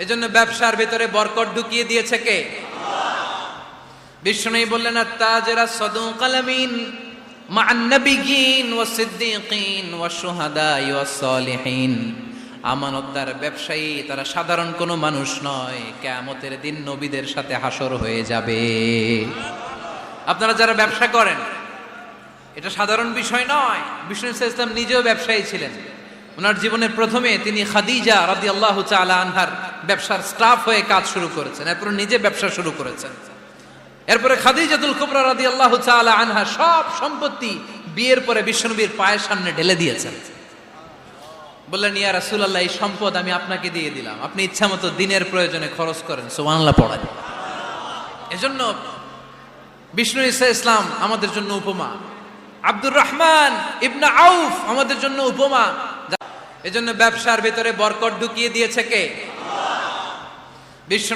এজন্য ব্যবসার ভিতরে বরকত ঢুকিয়ে দিয়েছে কে? বিষ্ণু বললেন আত-তাজিরা সাদুকাল আমিন মা'আন নাবিয়্যিন ওয়াস সিদ্দীকিন ওয়াশ শুহাদা'i ওয়াস সালিহিন। আমানতদার ব্যবসায়ী তারা সাধারণ কোনো মানুষ নয়, কিয়ামতের দিন নবীদের সাথে হাসর হয়ে যাবে। আপনারা যারা ব্যবসা করেন, এটা সাধারণ বিষয় নয়। বিষ্ণু ইসলাম নিজেও ব্যবসায়ী ছিলেন। ওনার জীবনের প্রথমে তিনি খাদিজা রাদিয়াল্লাহু তাআলা আনহার ব্যবসার স্টাফ হয়ে কাজ শুরু করেছেন, এরপর নিজে ব্যবসা শুরু করেছেন। এরপরে খাদিজাতুল কুবরা রাদিয়াল্লাহু তাআলা আনহা সব সম্পত্তি বিয়ের পরে বিশ্বনবীর পায়ের সামনে ঢেলে দিয়েছেন। বললেন, ইয়া রাসূলুল্লাহ, এই সম্পদ আমি আপনাকে দিয়ে দিলাম, আপনি ইচ্ছামতো দিনের প্রয়োজনে খরচ করেন। সুবহানাল্লাহ পড়েন। এজন্য বিষ্ণু ইসলাম আমাদের জন্য উপমা, আব্দুর রহমান ইবনে আউফ আমাদের জন্য উপমা। এজন্য ব্যবসার ভিতরে বরকত ঢুকিয়ে দিয়েছে কে? বিষ্ণু